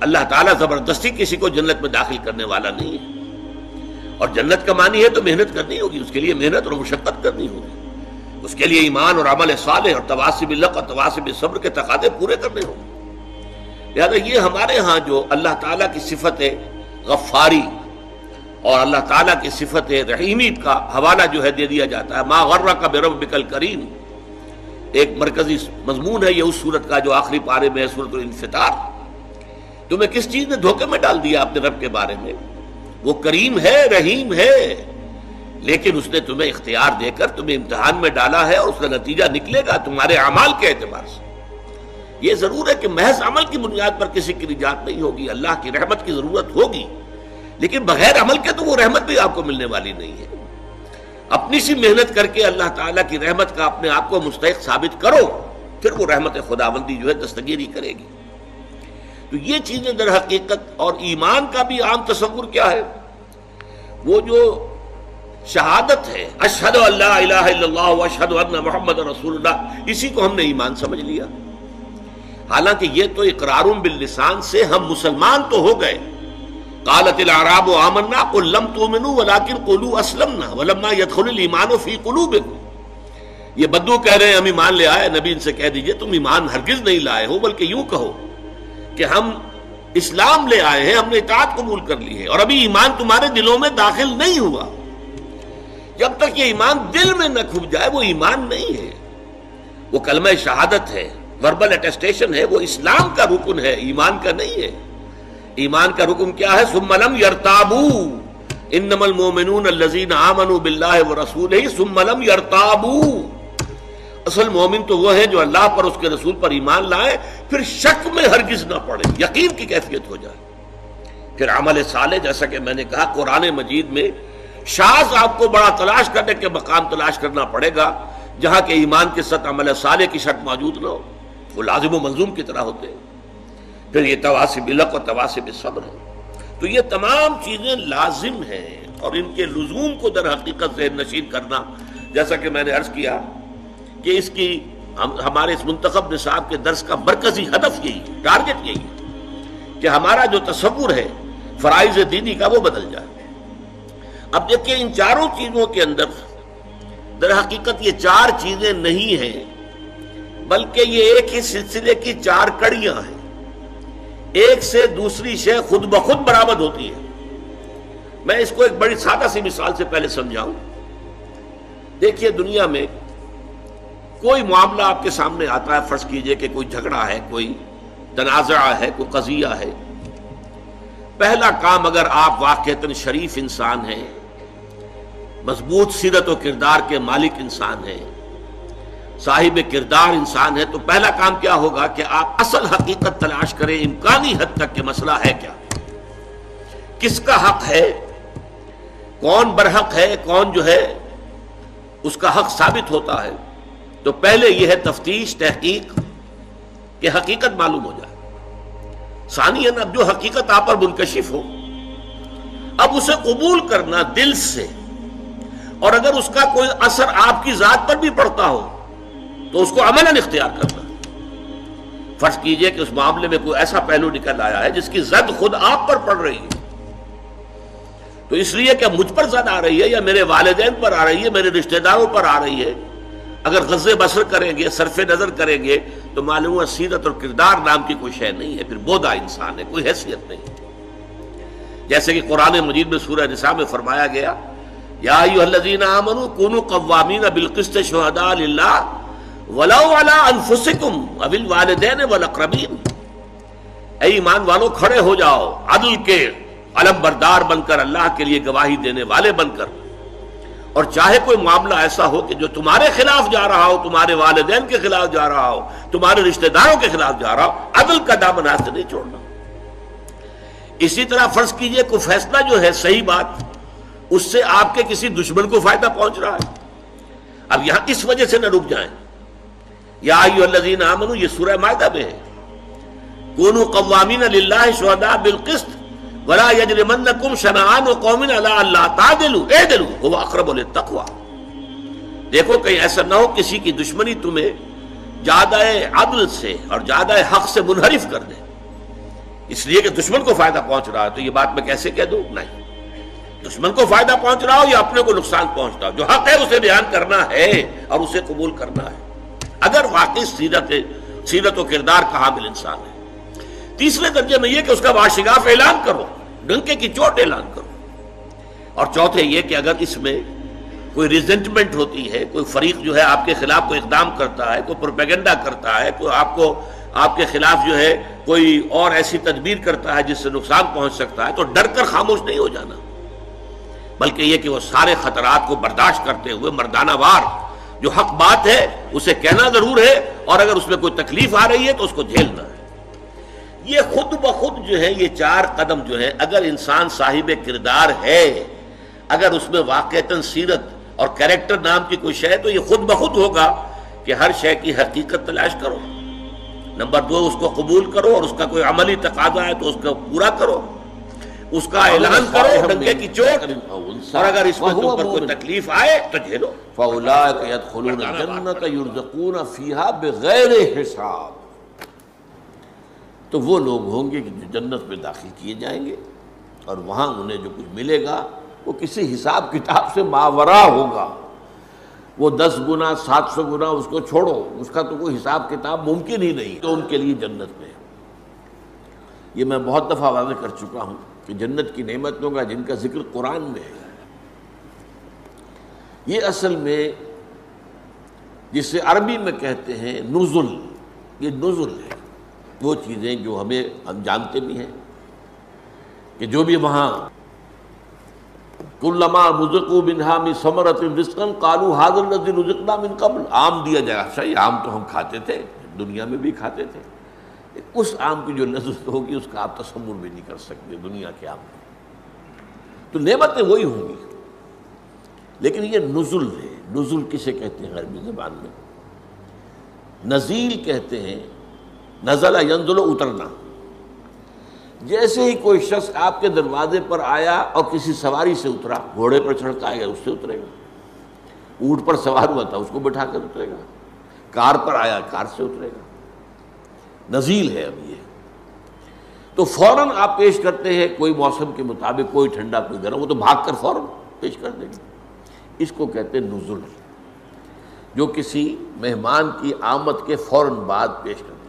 اللہ تعالیٰ زبردستی کسی کو جنت میں داخل کرنے والا نہیں ہے، اور جنت کا معنی ہے تو محنت کرنی ہوگی، اس کے لیے محنت اور مشقت کرنی ہوگی، اس کے لیے ایمان اور عمل صالح اور تواصی بالحق اور تواصی بالصبر کے تقاضے پورے کرنے ہوں گے۔ لہذا یہ ہمارے ہاں جو اللہ تعالیٰ کی صفت غفاری اور اللہ تعالیٰ کی صفت رحیمی کا حوالہ جو ہے دے دیا جاتا ہے، ما غرک بربک الکریم، ایک مرکزی مضمون ہے یہ اس سورت کا جو آخری پارے میں ہے، سورۃ الانفطار۔ تمہیں کس چیز نے دھوکے میں ڈال دیا اپنے رب کے بارے میں؟ وہ کریم ہے، رحیم ہے، لیکن اس نے تمہیں اختیار دے کر تمہیں امتحان میں ڈالا ہے، اور اس کا نتیجہ نکلے گا تمہارے اعمال کے اعتبار سے۔ یہ ضرور ہے کہ محض عمل کی بنیاد پر کسی کی نجات نہیں ہوگی، اللہ کی رحمت کی ضرورت ہوگی، لیکن بغیر عمل کے تو وہ رحمت بھی آپ کو ملنے والی نہیں ہے۔ اپنی سی محنت کر کے اللہ تعالیٰ کی رحمت کا اپنے آپ کو مستحق ثابت کرو، پھر وہ رحمت خداوندی جو ہے دستگیری کرے گی۔ تو یہ چیزیں در حقیقت، اور ایمان کا بھی عام تصور کیا ہے؟ وہ جو شہادت ہے، اشہد ان لا الہ الا اللہ واشہد ان محمد رسول اللہ، اسی کو ہم نے ایمان سمجھ لیا، حالانکہ یہ تو اقرار باللسان سے ہم مسلمان تو ہو گئے۔ قالت الاعراب آمنا قل لم تؤمنوا ولكن قولوا اسلمنا ولما يدخل الايمان في قلوبكم، یہ بدو کہہ رہے ہیں ہم ایمان لے آئے، نبی ان سے کہہ دیجئے تم ایمان ہرگز نہیں لائے ہو، بلکہ یوں کہو کہ ہم اسلام لے آئے ہیں، ہم نے اطاعت قبول کر لی ہے، اور ابھی ایمان تمہارے دلوں میں داخل نہیں ہوا۔ جب تک یہ ایمان دل میں نہ کھب جائے وہ ایمان نہیں ہے، وہ کلمہ شہادت ہے، وربل اٹیسٹیشن ہے، وہ اسلام کا رکن ہے، ایمان کا نہیں ہے۔ ایمان کا رکن کیا ہے؟ ثم لم يرتابوا انما المؤمنون الذين آمنوا بالله ورسوله ثم لم يرتابوا۔ اصل مومن تو وہ ہے جو اللہ پر، اس کے رسول پر ایمان لائے، پھر شک میں ہرگز نہ پڑے، یقین کی کیفیت ہو جائے۔ پھر عمل صالح، جیسا کہ میں نے کہا قرآن مجید میں شاذ آپ کو بڑا تلاش کرنے کے مقام تلاش کرنا پڑے گا جہاں کہ ایمان کے ساتھ عمل صالح کی شرط موجود نہ ہو، وہ لازم و ملزوم کی طرح ہوتے ہیں۔ پھر یہ تواصی بالحق اور تواصی بالصبر ہے۔ تو یہ تمام چیزیں لازم ہیں، اور ان کے لزوم کو در حقیقت ذہن نشین کرنا، جیسا کہ میں نے عرض کیا کہ اس کی ہمارے اس منتخب نصاب کے درس کا مرکزی ہدف یہی ہے، ٹارگٹ یہی ہے کہ ہمارا جو تصور ہے فرائض دینی کا وہ بدل جائے۔ اب دیکھیں ان چاروں چیزوں کے اندر در حقیقت یہ چار چیزیں نہیں ہیں، بلکہ یہ ایک ہی سلسلے کی چار کڑیاں ہیں، ایک سے دوسری شے خود بخود برآمد ہوتی ہے۔ میں اس کو ایک بڑی سادہ سی مثال سے پہلے سمجھاؤں۔ دیکھیے دنیا میں کوئی معاملہ آپ کے سامنے آتا ہے، فرض کیجئے کہ کوئی جھگڑا ہے، کوئی تنازع ہے، کوئی قضیہ ہے۔ پہلا کام، اگر آپ واقعتاً شریف انسان ہیں، مضبوط سیرت و کردار کے مالک انسان ہیں، صاحب کردار انسان ہے، تو پہلا کام کیا ہوگا کہ آپ اصل حقیقت تلاش کریں امکانی حد تک کہ مسئلہ ہے کیا، کس کا حق ہے، کون برحق ہے، کون جو ہے اس کا حق ثابت ہوتا ہے۔ تو پہلے یہ ہے تفتیش، تحقیق کہ حقیقت معلوم ہو جائے۔ ثانیاً اب جو حقیقت آپ پر منکشف ہو، اب اسے قبول کرنا دل سے، اور اگر اس کا کوئی اثر آپ کی ذات پر بھی پڑتا ہو تو اس کو عملاً اختیار کرنا۔ فرض کیجئے کہ اس معاملے میں کوئی ایسا پہلو نکل آیا ہے جس کی زد خود آپ پر پڑ رہی ہے، تو اس لیے کہ مجھ پر زد آ رہی ہے یا میرے والدین پر آ رہی ہے، میرے رشتہ داروں پر آ رہی ہے، اگر غض بصر کریں گے، صرف نظر کریں گے، تو معلوم ہے سیرت اور کردار نام کی کوئی شے نہیں ہے، پھر بودا انسان ہے، کوئی حیثیت نہیں۔ جیسے کہ قرآن مجید میں سورہ نساء میں فرمایا گیا، یا ایھا الذین آمنوا کونوا قوامین بالقسط شہداء للہ ولو علی انفسکم او الوالدین والاقربین۔ اے ایمان والو، کھڑے ہو جاؤ عدل کے علم بردار بن کر، اللہ کے لیے گواہی دینے والے بن کر، اور چاہے کوئی معاملہ ایسا ہو کہ جو تمہارے خلاف جا رہا ہو، تمہارے والدین کے خلاف جا رہا ہو، تمہارے رشتہ داروں کے خلاف جا رہا ہو، عدل کا دامن ہاتھ سے نہیں چھوڑنا۔ اسی طرح فرض کیجئے کوئی فیصلہ جو ہے صحیح بات، اس سے آپ کے کسی دشمن کو فائدہ پہنچ رہا ہے، اب یہاں اس وجہ سے نہ رک جائیں۔ یا ایھا الذین آمنوا، یہ سورہ مائدہ میں ہے، کونوا قوامین للہ شہداء بالقسط ولا یجرمنکم شنآن قوم علی الا تعدلوا اعدلوا هو اقرب للتقوی۔ دیکھو کہیں ایسا نہ ہو کسی کی دشمنی تمہیں زیادہ عدل سے اور زیادہ حق سے منحرف کر دے، اس لیے کہ دشمن کو فائدہ پہنچ رہا ہے تو یہ بات میں کیسے کہہ دوں؟ نہیں، دشمن کو فائدہ پہنچ رہا ہو یا اپنے کو نقصان پہنچ رہا ہو، جو حق ہے اسے بیان کرنا ہے اور اسے قبول کرنا ہے اگر واقعی سیرت و کردار کا حامل انسان ہے۔ تیسرے درجے میں یہ کہ اس کا واشگاف اعلان کرو، ڈنکے کی چوٹ اعلان کرو۔ اور چوتھے یہ کہ اگر اس میں کوئی ریزنٹمنٹ ہوتی ہے، کوئی فریق جو ہے آپ کے خلاف کوئی اقدام کرتا ہے، کوئی پروپیگنڈا کرتا ہے، کوئی آپ کے خلاف جو ہے کوئی اور ایسی تدبیر کرتا ہے جس سے نقصان پہنچ سکتا ہے، تو ڈر کر خاموش نہیں ہو جانا، بلکہ یہ کہ وہ سارے خطرات کو برداشت کرتے ہوئے مردانہ وار جو حق بات ہے اسے کہنا ضرور ہے، اور اگر اس میں کوئی تکلیف آ رہی ہے تو اس کو جھیلنا ہے۔ یہ خود بخود جو ہے یہ 4 قدم جو ہے، اگر انسان صاحب کردار ہے، اگر اس میں واقعتاً سیرت اور کریکٹر نام کی کوئی شے، تو یہ خود بخود ہوگا کہ ہر شے کی حقیقت تلاش کرو۔ نمبر 2، اس کو قبول کرو، اور اس کا کوئی عملی تقاضا ہے تو اس کو پورا کرو، اس کا اعلان کرو ڈنکے کی چوٹ، اور اگر اس میں تم پر کوئی تکلیف آئے تو جھیلو۔ فَأُولَٰئِكَ يَدْخُلُونَ الْجَنَّةَ يُرْزَقُونَ فِيهَا بِغَيْرِ حِسَاب، تو وہ لوگ ہوں گے کہ جو جنت میں داخل کیے جائیں گے، اور وہاں انہیں جو کچھ ملے گا وہ کسی حساب کتاب سے ماوراء ہوگا۔ وہ 10 گنا 700 گنا اس کو چھوڑو، اس کا تو کوئی حساب کتاب ممکن ہی نہیں، تو ان کے لیے جنت میں۔ یہ میں بہت دفعہ واضح کر چکا ہوں کہ جنت کی نعمتوں کا جن کا ذکر قرآن میں ہے، یہ اصل میں جسے عربی میں کہتے ہیں نزل، یہ نزل ہے، وہ چیزیں جو ہم جانتے بھی ہیں کہ جو بھی وہاں کلما رزقوا منہا من ثمرۃ رزقا قالوا ھذا الذی رزقنا من قبل، آم دیا جائے، صحیح آم تو ہم کھاتے تھے، دنیا میں بھی کھاتے تھے، اس آم کی جو لذت ہوگی اس کا آپ تصور بھی نہیں کر سکتے دنیا کے آم میں، تو نعمتیں وہی ہوں گی۔ لیکن یہ نزل ہے، نزل کسے کہتے ہیں عربی زبان میں؟ نزیل کہتے ہیں، نزل ینزل اترنا۔ جیسے ہی کوئی شخص آپ کے دروازے پر آیا اور کسی سواری سے اترا، گھوڑے پر چڑھ کے آئے گا اس سے اترے گا، اونٹ پر سوار ہوا تھا اس کو بٹھا کر اترے گا، کار پر آیا کار سے اترے گا، نزیل ہے اب یہ۔ تو فوراً آپ پیش کرتے ہیں کوئی موسم کے مطابق، کوئی ٹھنڈا کوئی گرم، وہ تو بھاگ کر فوراً پیش کر دیں گے، اس کو کہتے ہیں نزل، جو کسی مہمان کی آمد کے فوراً بعد پیش کرتے ہیں۔